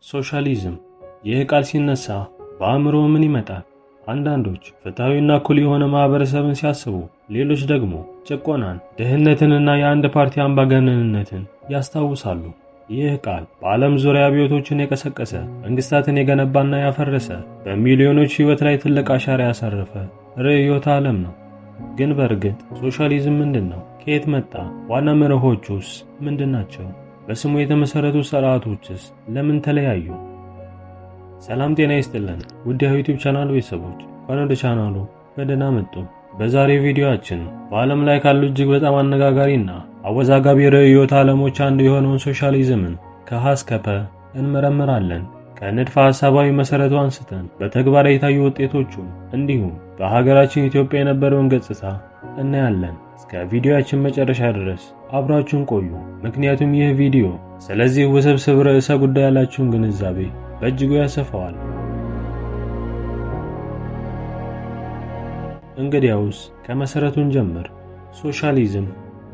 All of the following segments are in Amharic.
ሶሻሊዝም። ይህ ቃል ሲነሳ በአእምሮ ምን ይመጣል? አንዳንዶች ፍትሃዊና እኩል የሆነ ማህበረሰብን ሲያስቡ፣ ሌሎች ደግሞ ጭቆናን፣ ድህነትንና የአንድ ፓርቲ አምባገነንነትን ያስታውሳሉ። ይህ ቃል በዓለም ዙሪያ አብዮቶችን የቀሰቀሰ፣ መንግስታትን የገነባና ያፈረሰ፣ በሚሊዮኖች ህይወት ላይ ትልቅ አሻራ ያሳረፈ ርዕዮተ ዓለም ነው። ግን በእርግጥ ሶሻሊዝም ምንድን ነው? ከየት መጣ? ዋና መርሆቹስ ምንድን ናቸው? በስሙ የተመሰረቱ ስርዓቶችስ ለምን ተለያዩ? ሰላም ጤና ይስጥልን ውድ የዩቲዩብ ቻናል ቤተሰቦች፣ እንኳን ወደ ቻናሉ በደህና መጡ። በዛሬው ቪዲዮአችን በዓለም ላይ ካሉ እጅግ በጣም አነጋጋሪና አወዛጋቢ ርዕዮተ ዓለሞች አንዱ የሆነውን ሶሻሊዝምን ከሀ እስከ ፐ እንመረምራለን። ከንድፈ ሐሳባዊ መሰረቱ አንስተን በተግባር የታዩ ውጤቶቹን እንዲሁም በሀገራችን ኢትዮጵያ የነበረውን ገጽታ እናያለን። እስከ ቪዲዮአችን መጨረሻ ድረስ አብራችሁን ቆዩ፣ ምክንያቱም ይህ ቪዲዮ ስለዚህ ውስብስብ ርዕሰ ጉዳይ ያላችሁን ግንዛቤ በእጅጉ ያሰፋዋል። እንግዲያውስ ከመሰረቱን ጀምር። ሶሻሊዝም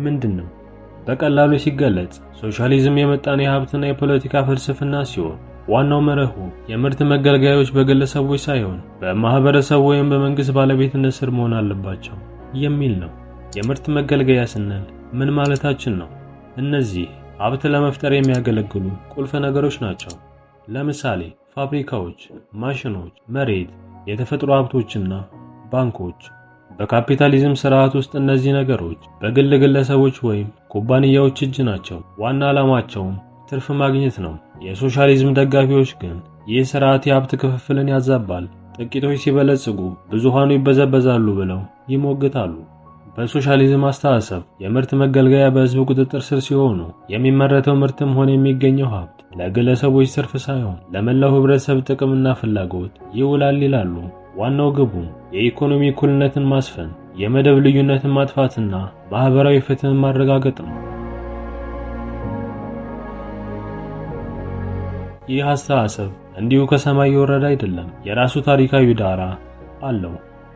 ምንድን ነው? በቀላሉ ሲገለጽ ሶሻሊዝም የምጣኔ ሀብትና የፖለቲካ ፍልስፍና ሲሆን ዋናው መርሁ የምርት መገልገያዎች በግለሰቦች ሳይሆን በማህበረሰብ ወይም በመንግስት ባለቤትነት ስር መሆን አለባቸው የሚል ነው። የምርት መገልገያ ስንል ምን ማለታችን ነው? እነዚህ ሀብት ለመፍጠር የሚያገለግሉ ቁልፍ ነገሮች ናቸው። ለምሳሌ ፋብሪካዎች፣ ማሽኖች፣ መሬት፣ የተፈጥሮ ሀብቶችና ባንኮች። በካፒታሊዝም ስርዓት ውስጥ እነዚህ ነገሮች በግል ግለሰቦች ወይም ኩባንያዎች እጅ ናቸው። ዋና ዓላማቸውም ትርፍ ማግኘት ነው። የሶሻሊዝም ደጋፊዎች ግን ይህ ስርዓት የሀብት ክፍፍልን ያዛባል፣ ጥቂቶች ሲበለጽጉ ብዙሃኑ ይበዘበዛሉ ብለው ይሞግታሉ። በሶሻሊዝም አስተሳሰብ የምርት መገልገያ በህዝብ ቁጥጥር ስር ሲሆኑ የሚመረተው ምርትም ሆነ የሚገኘው ሀብት ለግለሰቦች ትርፍ ሳይሆን ለመላው ህብረተሰብ ጥቅምና ፍላጎት ይውላል ይላሉ። ዋናው ግቡ የኢኮኖሚ እኩልነትን ማስፈን፣ የመደብ ልዩነትን ማጥፋትና ማህበራዊ ፍትህን ማረጋገጥ ነው። ይህ አስተሳሰብ እንዲሁ ከሰማይ የወረደ አይደለም። የራሱ ታሪካዊ ዳራ አለው።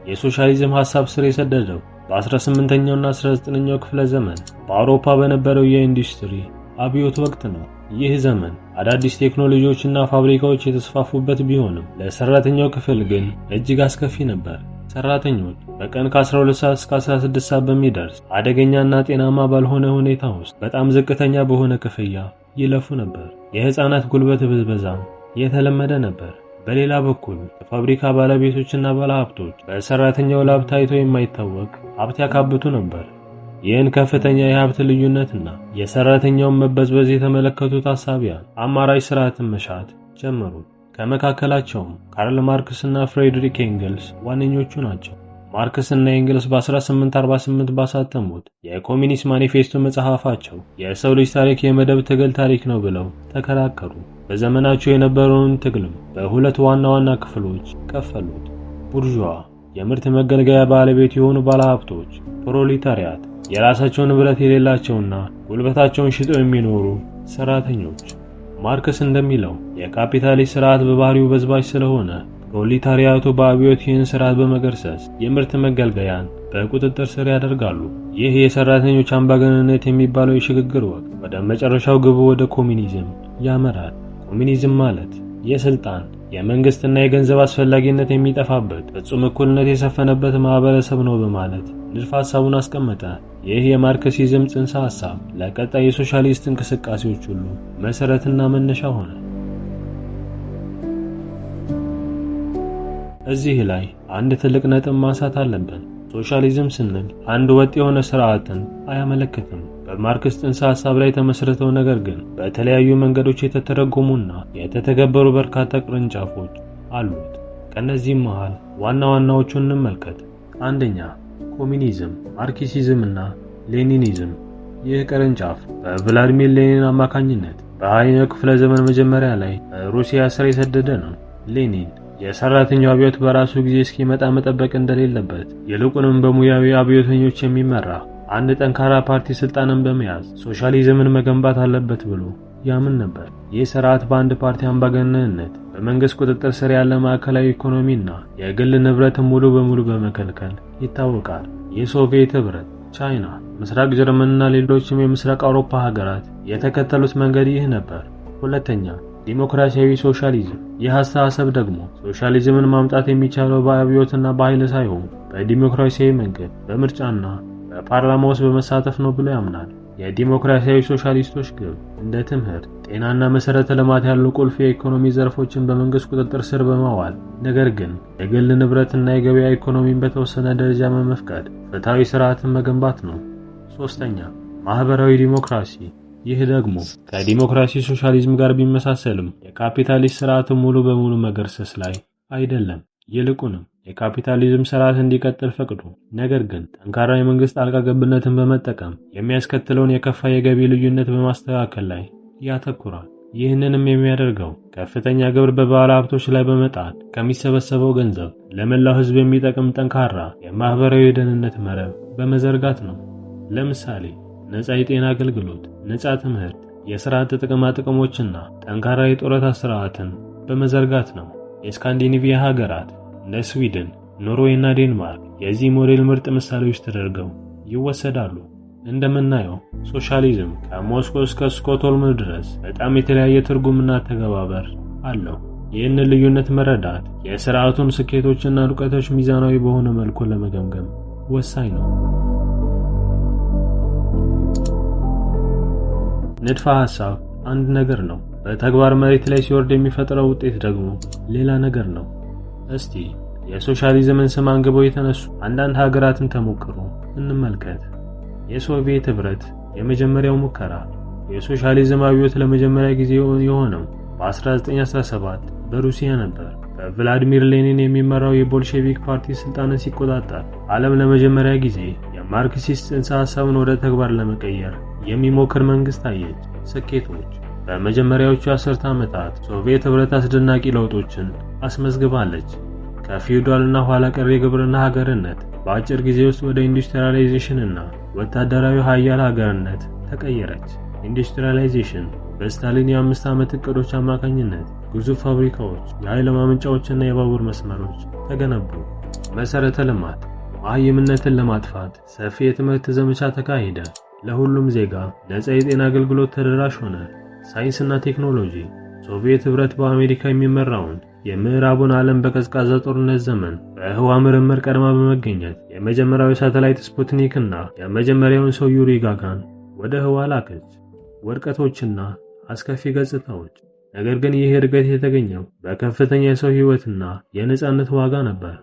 የሶሻሊዝም ሐሳብ ስር የሰደደው በ18ኛውና 19ኛው ክፍለ ዘመን በአውሮፓ በነበረው የኢንዱስትሪ አብዮት ወቅት ነው። ይህ ዘመን አዳዲስ ቴክኖሎጂዎችና ፋብሪካዎች የተስፋፉበት ቢሆንም ለሰራተኛው ክፍል ግን እጅግ አስከፊ ነበር። ሰራተኞች በቀን ከ12 ሰዓት እስከ 16 ሰዓት በሚደርስ አደገኛና ጤናማ ባልሆነ ሁኔታ ውስጥ በጣም ዝቅተኛ በሆነ ክፍያ ይለፉ ነበር። የህፃናት ጉልበት ብዝበዛም የተለመደ ነበር። በሌላ በኩል የፋብሪካ ባለቤቶችና ባለሀብቶች በሰራተኛው ላብ ታይቶ የማይታወቅ ሀብት ያካብቱ ነበር። ይህን ከፍተኛ የሀብት ልዩነትና የሰራተኛውን መበዝበዝ የተመለከቱት አሳቢያን አማራጭ ስርዓትን መሻት ጀመሩ። ከመካከላቸውም ካርል ማርክስና ፍሬድሪክ ኤንግልስ ዋነኞቹ ናቸው። ማርክስና ኤንግልስ በ1848 ባሳተሙት የኮሚኒስት ማኒፌስቶ መጽሐፋቸው የሰው ልጅ ታሪክ የመደብ ትግል ታሪክ ነው ብለው ተከራከሩ። በዘመናቸው የነበረውን ትግልም በሁለት ዋና ዋና ክፍሎች ከፈሉት። ቡርዥዋ፣ የምርት መገልገያ ባለቤት የሆኑ ባለሀብቶች፣ ፕሮሌታሪያት፣ የራሳቸው ንብረት የሌላቸውና ጉልበታቸውን ሽጠው የሚኖሩ ሰራተኞች። ማርክስ እንደሚለው የካፒታሊስት ስርዓት በባህሪው በዝባዥ ስለሆነ ፕሮሌታሪያቱ በአብዮት ይህን ስርዓት በመገርሰስ የምርት መገልገያን በቁጥጥር ስር ያደርጋሉ። ይህ የሰራተኞች አምባገነንነት የሚባለው የሽግግር ወቅት ወደ መጨረሻው ግቡ ወደ ኮሚኒዝም ያመራል። ኮሚኒዝም ማለት የስልጣን የመንግስትና የገንዘብ አስፈላጊነት የሚጠፋበት ፍጹም እኩልነት የሰፈነበት ማህበረሰብ ነው በማለት ንድፈ ሐሳቡን አስቀመጠ። ይህ የማርክሲዝም ጽንሰ ሐሳብ ለቀጣይ የሶሻሊስት እንቅስቃሴዎች ሁሉ መሰረትና መነሻ ሆነ። እዚህ ላይ አንድ ትልቅ ነጥብ ማንሳት አለብን። ሶሻሊዝም ስንል አንድ ወጥ የሆነ ስርዓትን አያመለክትም። በማርክስ ጽንሰ ሐሳብ ላይ ተመስርተው ነገር ግን በተለያዩ መንገዶች የተተረጎሙና የተተገበሩ በርካታ ቅርንጫፎች አሉት። ከነዚህም መሃል ዋና ዋናዎቹን እንመልከት። አንደኛ፣ ኮሚኒዝም፣ ማርክሲዝም እና ሌኒኒዝም። ይህ ቅርንጫፍ በቭላዲሚር ሌኒን አማካኝነት በ20ኛው ክፍለ ዘመን መጀመሪያ ላይ ሩሲያ ስር የሰደደ ነው። ሌኒን የሰራተኛው አብዮት በራሱ ጊዜ እስኪመጣ መጠበቅ እንደሌለበት፣ ይልቁንም በሙያዊ አብዮተኞች የሚመራ አንድ ጠንካራ ፓርቲ ስልጣንን በመያዝ ሶሻሊዝምን መገንባት አለበት ብሎ ያምን ነበር። ይህ ስርዓት በአንድ ፓርቲ አምባገነንነት በመንግስት ቁጥጥር ስር ያለ ማዕከላዊ ኢኮኖሚና የግል ንብረትን ሙሉ በሙሉ በመከልከል ይታወቃል። የሶቪየት ህብረት፣ ቻይና፣ ምስራቅ ጀርመንና ሌሎችም የምስራቅ አውሮፓ ሀገራት የተከተሉት መንገድ ይህ ነበር። ሁለተኛ፣ ዲሞክራሲያዊ ሶሻሊዝም። ይህ አስተሳሰብ ደግሞ ሶሻሊዝምን ማምጣት የሚቻለው በአብዮትና በኃይል ሳይሆን በዲሞክራሲያዊ መንገድ በምርጫና በፓርላማ ውስጥ በመሳተፍ ነው ብሎ ያምናል። የዲሞክራሲያዊ ሶሻሊስቶች ግብ እንደ ትምህርት፣ ጤናና መሰረተ ልማት ያሉ ቁልፍ የኢኮኖሚ ዘርፎችን በመንግስት ቁጥጥር ስር በማዋል ነገር ግን የግል ንብረትና የገበያ ኢኮኖሚን በተወሰነ ደረጃ በመፍቀድ ፍትሃዊ ስርዓትን መገንባት ነው። ሶስተኛ፣ ማህበራዊ ዲሞክራሲ። ይህ ደግሞ ከዲሞክራሲ ሶሻሊዝም ጋር ቢመሳሰልም የካፒታሊስት ስርዓትን ሙሉ በሙሉ መገርሰስ ላይ አይደለም። ይልቁንም የካፒታሊዝም ስርዓት እንዲቀጥል ፈቅዶ ነገር ግን ጠንካራ የመንግስት ጣልቃ ገብነትን በመጠቀም የሚያስከትለውን የከፋ የገቢ ልዩነት በማስተካከል ላይ ያተኩራል። ይህንንም የሚያደርገው ከፍተኛ ግብር በባለ ሀብቶች ላይ በመጣል ከሚሰበሰበው ገንዘብ ለመላው ህዝብ የሚጠቅም ጠንካራ የማህበራዊ ደህንነት መረብ በመዘርጋት ነው። ለምሳሌ ነፃ የጤና አገልግሎት፣ ነፃ ትምህርት፣ የሥራ ጥቅማ ጥቅሞችና ጠንካራ የጡረታ ስርዓትን በመዘርጋት ነው። የስካንዲኔቪያ ሀገራት እንደ ስዊድን፣ ኖርዌይ እና ዴንማርክ የዚህ ሞዴል ምርጥ ምሳሌዎች ተደርገው ይወሰዳሉ። እንደምናየው ሶሻሊዝም ከሞስኮ እስከ ስቶክሆልም ድረስ በጣም የተለያየ ትርጉምና አተገባበር አለው። ይህንን ልዩነት መረዳት የሥርዓቱን ስኬቶችና ውድቀቶች ሚዛናዊ በሆነ መልኩ ለመገምገም ወሳኝ ነው። ንድፈ ሐሳብ አንድ ነገር ነው። በተግባር መሬት ላይ ሲወርድ የሚፈጥረው ውጤት ደግሞ ሌላ ነገር ነው። እስቲ የሶሻሊዝምን ስም አንግበው የተነሱ አንዳንድ ሀገራትን ተሞክሮ እንመልከት። የሶቪየት ህብረት የመጀመሪያው ሙከራ። የሶሻሊዝም አብዮት ለመጀመሪያ ጊዜ የሆነው በ1917 በሩሲያ ነበር። በቭላዲሚር ሌኒን የሚመራው የቦልሼቪክ ፓርቲ ስልጣንን ሲቆጣጠር ዓለም ለመጀመሪያ ጊዜ የማርክሲስት ጽንሰ ሐሳብን ወደ ተግባር ለመቀየር የሚሞክር መንግስት አየች። ስኬቶች። በመጀመሪያዎቹ 10 ዓመታት ሶቪየት ህብረት አስደናቂ ለውጦችን አስመዝግባለች። ከፊውዳልና ኋላ ቀር የግብርና ሀገርነት በአጭር ጊዜ ውስጥ ወደ ኢንዱስትሪያላይዜሽን እና ወታደራዊ ኃያል ሀገርነት ተቀየረች። ኢንዱስትሪያላይዜሽን በስታሊን የ5 ዓመት እቅዶች አማካኝነት ግዙፍ ፋብሪካዎች፣ የኃይል ማመንጫዎችና የባቡር መስመሮች ተገነቡ። መሰረተ ልማት። መሃይምነትን ለማጥፋት ሰፊ የትምህርት ዘመቻ ተካሄደ። ለሁሉም ዜጋ ነፃ የጤና አገልግሎት ተደራሽ ሆነ። ሳይንስና ቴክኖሎጂ። ሶቪየት ህብረት በአሜሪካ የሚመራውን የምዕራቡን ዓለም በቀዝቃዛ ጦርነት ዘመን በህዋ ምርምር ቀድማ በመገኘት የመጀመሪያው ሳተላይት ስፑትኒክ እና የመጀመሪያውን ሰው ዩሪ ጋጋን ወደ ህዋ ላከች። ውድቀቶችና አስከፊ ገጽታዎች። ነገር ግን ይህ እድገት የተገኘው በከፍተኛ የሰው ህይወትና የነጻነት ዋጋ ነበር።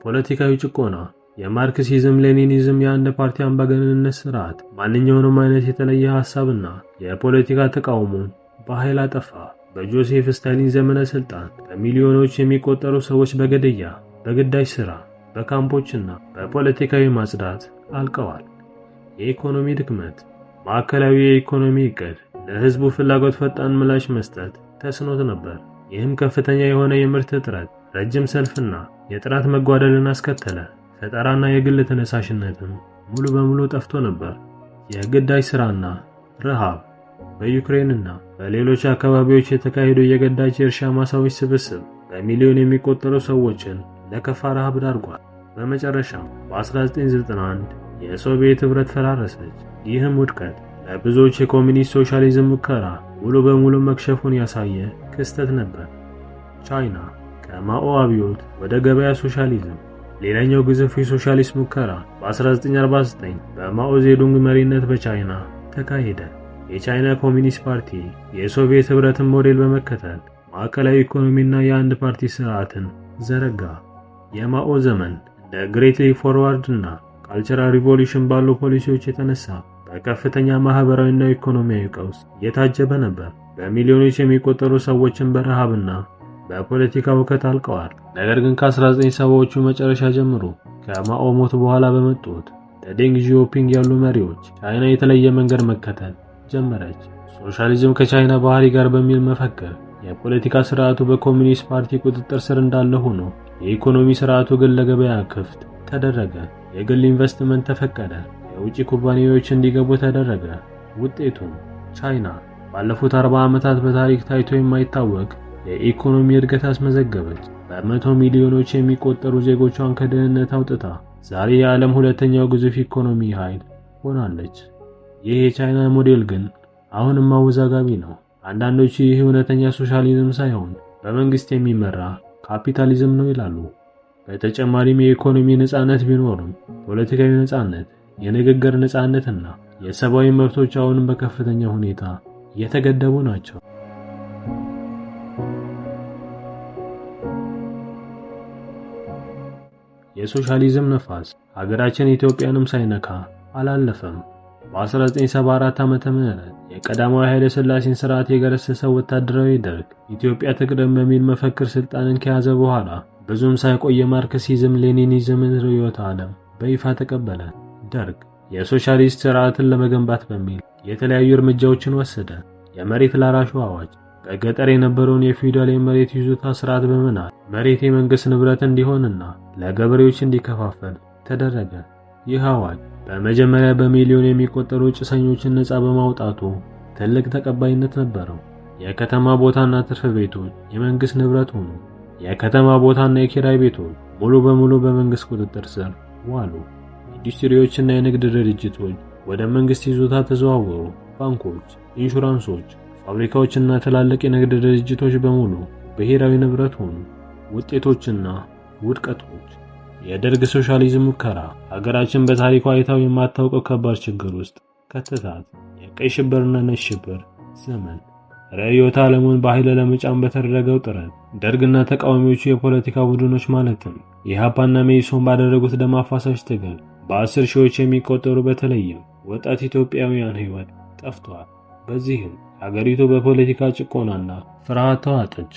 ፖለቲካዊ ጭቆና። የማርክሲዝም ሌኒኒዝም የአንድ ፓርቲ አምባገነንነት ስርዓት ማንኛውንም አይነት የተለየ ሐሳብና የፖለቲካ ተቃውሞን በኃይል አጠፋ። በጆሴፍ ስታሊን ዘመነ ስልጣን በሚሊዮኖች የሚቆጠሩ ሰዎች በግድያ፣ በግዳጅ ሥራ፣ በካምፖችና በፖለቲካዊ ማጽዳት አልቀዋል። የኢኮኖሚ ድክመት። ማዕከላዊ የኢኮኖሚ ዕቅድ ለህዝቡ ፍላጎት ፈጣን ምላሽ መስጠት ተስኖት ነበር። ይህም ከፍተኛ የሆነ የምርት እጥረት፣ ረጅም ሰልፍና የጥራት መጓደልን አስከተለ። ፈጠራና የግል ተነሳሽነትም ሙሉ በሙሉ ጠፍቶ ነበር። የግዳጅ ሥራና ረሃብ። በዩክሬንና በሌሎች አካባቢዎች የተካሄዱ የግዳጅ የእርሻ ማሳዎች ስብስብ በሚሊዮን የሚቆጠሩ ሰዎችን ለከፋ ረሃብ ዳርጓል። በመጨረሻም በ1991 የሶቪየት ህብረት ፈራረሰች። ይህም ውድቀት ለብዙዎች የኮሚኒስት ሶሻሊዝም ሙከራ ሙሉ በሙሉ መክሸፉን ያሳየ ክስተት ነበር። ቻይና ከማኦ አብዮት ወደ ገበያ ሶሻሊዝም። ሌላኛው ግዙፍ የሶሻሊስት ሙከራ በ1949 በማኦ ዜዱንግ መሪነት በቻይና ተካሄደ። የቻይና ኮሚኒስት ፓርቲ የሶቪየት ህብረትን ሞዴል በመከተል ማዕከላዊ ኢኮኖሚና የአንድ ፓርቲ ስርዓትን ዘረጋ። የማኦ ዘመን እንደ ግሬት ሊፕ ፎርዋርድ እና ካልቸራል ሪቮሉሽን ባሉ ፖሊሲዎች የተነሳ በከፍተኛ ማህበራዊና ኢኮኖሚያዊ ቀውስ የታጀበ ነበር። በሚሊዮኖች የሚቆጠሩ ሰዎችን በረሃብና በፖለቲካ ውከት አልቀዋል። ነገር ግን ከ1970ዎቹ መጨረሻ ጀምሮ ከማኦ ሞት በኋላ በመጡት ደንግ ዢኦፒንግ ያሉ መሪዎች ቻይና የተለየ መንገድ መከተል ጀመረች። ሶሻሊዝም ከቻይና ባህሪ ጋር በሚል መፈክር የፖለቲካ ስርዓቱ በኮሚኒስት ፓርቲ ቁጥጥር ስር እንዳለ ሆኖ የኢኮኖሚ ስርዓቱ ግን ለገበያ ክፍት ተደረገ። የግል ኢንቨስትመንት ተፈቀደ። የውጭ ኩባንያዎች እንዲገቡ ተደረገ። ውጤቱም ቻይና ባለፉት 40 ዓመታት በታሪክ ታይቶ የማይታወቅ የኢኮኖሚ እድገት አስመዘገበች። በመቶ ሚሊዮኖች የሚቆጠሩ ዜጎቿን ከድህነት አውጥታ ዛሬ የዓለም ሁለተኛው ግዙፍ ኢኮኖሚ ኃይል ሆናለች። ይህ የቻይና ሞዴል ግን አሁንም አወዛጋቢ ነው። አንዳንዶች ይህ እውነተኛ ሶሻሊዝም ሳይሆን በመንግስት የሚመራ ካፒታሊዝም ነው ይላሉ። በተጨማሪም የኢኮኖሚ ነፃነት ቢኖርም ፖለቲካዊ ነፃነት፣ የንግግር ነፃነትና የሰብአዊ መብቶች አሁንም በከፍተኛ ሁኔታ የተገደቡ ናቸው። የሶሻሊዝም ነፋስ ሀገራችን ኢትዮጵያንም ሳይነካ አላለፈም። በ1974 ዓመተ ምህረት የቀዳማዊ ኃይለ ሥላሴን ስርዓት የገረሰሰው ወታደራዊ ደርግ ኢትዮጵያ ትቅደም በሚል መፈክር ስልጣንን ከያዘ በኋላ ብዙም ሳይቆይ የማርክሲዝም ሌኒኒዝምን ርዕዮተ ዓለም በይፋ ተቀበለ። ደርግ የሶሻሊስት ስርዓትን ለመገንባት በሚል የተለያዩ እርምጃዎችን ወሰደ። የመሬት ላራሹ አዋጅ በገጠር የነበረውን የፊውዳል የመሬት ይዞታ ስርዓት በመናድ መሬት የመንግስት ንብረት እንዲሆንና ለገበሬዎች እንዲከፋፈል ተደረገ። ይህ አዋጅ በመጀመሪያ በሚሊዮን የሚቆጠሩ ጭሰኞችን ነፃ በማውጣቱ ትልቅ ተቀባይነት ነበረው። የከተማ ቦታና ትርፍ ቤቶች የመንግስት ንብረት ሆኑ። የከተማ ቦታና የኪራይ ቤቶች ሙሉ በሙሉ በመንግስት ቁጥጥር ስር ዋሉ። ኢንዱስትሪዎችና የንግድ ድርጅቶች ወደ መንግስት ይዞታ ተዘዋወሩ። ባንኮች፣ ኢንሹራንሶች፣ ፋብሪካዎችና ትላልቅ የንግድ ድርጅቶች በሙሉ ብሔራዊ ንብረት ሆኑ። ውጤቶችና ውድቀቶች የደርግ ሶሻሊዝም ሙከራ ሀገራችን በታሪኳ አይታው የማታውቀው ከባድ ችግር ውስጥ ከተታት። የቀይ ሽብርና ነጭ ሽብር ዘመን ርዕዮተ ዓለሙን በኃይል ለመጫን በተደረገው ጥረት ደርግና ተቃዋሚዎቹ የፖለቲካ ቡድኖች ማለትም ኢህአፓና መኢሶን ባደረጉት ደም አፋሳሽ ትግል በ10 ሺዎች የሚቆጠሩ በተለይም ወጣት ኢትዮጵያውያን ሕይወት ጠፍቷል። በዚህም ሀገሪቱ በፖለቲካ ጭቆናና ፍርሃት ተዋጠች።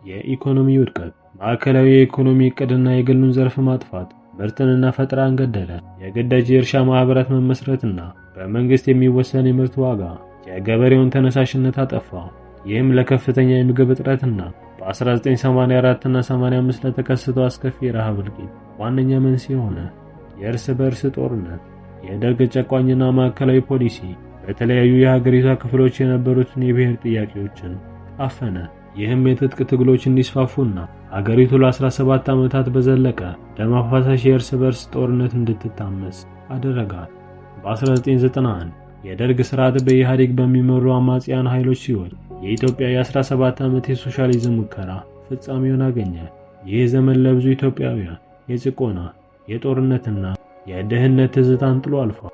የኢኮኖሚ ውድቀት ማዕከላዊ የኢኮኖሚ ዕቅድና የግሉን ዘርፍ ማጥፋት ምርትንና ፈጠራን ገደለ። የግዳጅ የእርሻ ማህበራት መመስረትና በመንግስት የሚወሰን የምርት ዋጋ የገበሬውን ተነሳሽነት አጠፋ። ይህም ለከፍተኛ የምግብ እጥረትና በ1984 እና 85 ለተከሰተው አስከፊ የረሃብ እልቂት ዋነኛ መንስኤ ሆነ። የእርስ በእርስ ጦርነት የደርግ ጨቋኝና ማዕከላዊ ፖሊሲ በተለያዩ የሀገሪቷ ክፍሎች የነበሩትን የብሔር ጥያቄዎችን አፈነ። ይህም የትጥቅ ትግሎች እንዲስፋፉና ሀገሪቱ ለ17 ዓመታት በዘለቀ ደም አፋሳሽ የእርስ በርስ ጦርነት እንድትታመስ አደረጋት። በ1991 የደርግ ስርዓት በኢህአዴግ በሚመሩ አማጽያን ኃይሎች ሲሆን የኢትዮጵያ የ17 ዓመት የሶሻሊዝም ሙከራ ፍጻሜውን አገኘ። ይህ ዘመን ለብዙ ኢትዮጵያውያን የጭቆና፣ የጦርነትና የድህነት ትዝታን ጥሎ አልፏል።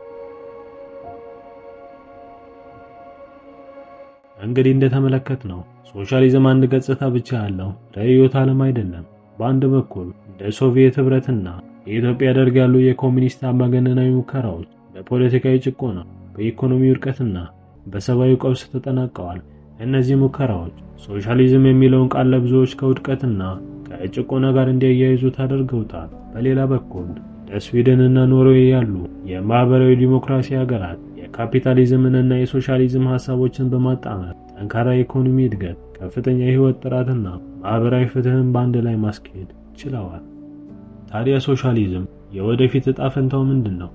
እንግዲህ እንደተመለከትነው ሶሻሊዝም አንድ ገጽታ ብቻ ያለው ርዕዮተ ዓለም አይደለም። በአንድ በኩል እንደ ሶቪየት ህብረትና የኢትዮጵያ ደርግ ያሉ የኮሙኒስት አምባገነናዊ ሙከራዎች በፖለቲካዊ ጭቆና፣ በኢኮኖሚ ውድቀትና በሰብአዊ ቀውስ ተጠናቀዋል። እነዚህ ሙከራዎች ሶሻሊዝም የሚለውን ቃል ለብዙዎች ከውድቀትና ከጭቆና ጋር እንዲያያይዙት አድርገውታል። በሌላ በኩል እንደ ስዊድንና ኖርዌይ ያሉ የማህበራዊ ዲሞክራሲ ሀገራት የካፒታሊዝምንና የሶሻሊዝም ሐሳቦችን በማጣመር ጠንካራ የኢኮኖሚ እድገት፣ ከፍተኛ የህይወት ጥራትና ማህበራዊ ፍትህን በአንድ ላይ ማስኬድ ችለዋል። ታዲያ ሶሻሊዝም የወደፊት ዕጣ ፈንታው ምንድነው?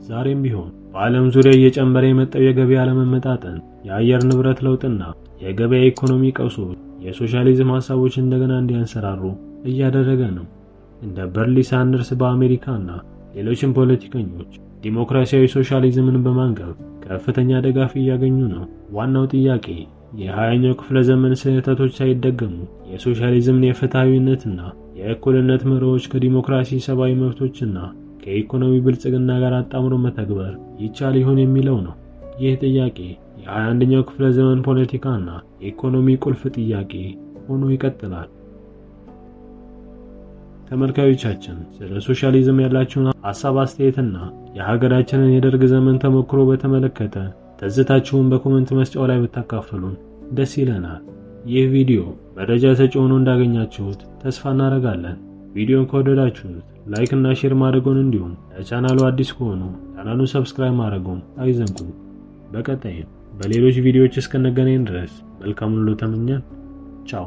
ዛሬም ቢሆን በዓለም ዙሪያ እየጨመረ የመጣው የገበያ አለመመጣጠን፣ የአየር ንብረት ለውጥና የገበያ ኢኮኖሚ ቀውሶች የሶሻሊዝም ሐሳቦች እንደገና እንዲያንሰራሩ እያደረገ ነው። እንደ በርኒ ሳንደርስ በአሜሪካና ሌሎችም ፖለቲከኞች ዲሞክራሲያዊ ሶሻሊዝምን በማንገብ ከፍተኛ ድጋፍ እያገኙ ነው። ዋናው ጥያቄ የ20ኛው ክፍለ ዘመን ስህተቶች ሳይደገሙ የሶሻሊዝምን የፍትሃዊነትና የእኩልነት መርሆች ከዲሞክራሲ፣ ሰብአዊ መብቶችና ከኢኮኖሚ ብልጽግና ጋር አጣምሮ መተግበር ይቻል ይሆን የሚለው ነው። ይህ ጥያቄ የ21ኛው ክፍለ ዘመን ፖለቲካና የኢኮኖሚ ቁልፍ ጥያቄ ሆኖ ይቀጥላል። ተመልካዮቻችን ስለ ሶሻሊዝም ያላችሁን ሐሳብ አስተያየትና የሀገራችንን የደርግ ዘመን ተሞክሮ በተመለከተ ትዝታችሁን በኮሜንት መስጫው ላይ ብታካፍሉን ደስ ይለናል። ይህ ቪዲዮ መረጃ ሰጪ ሆኖ እንዳገኛችሁት ተስፋ እናደርጋለን። ቪዲዮን ከወደዳችሁት ላይክ እና ሼር ማድረጉን እንዲሁም ለቻናሉ አዲስ ከሆኑ ቻናሉን ሰብስክራይብ ማድረጉን አይዘንጉ። በቀጣይ በሌሎች ቪዲዮዎች እስከነገናኝ ድረስ መልካም ሁሉ ተመኘን። ቻው።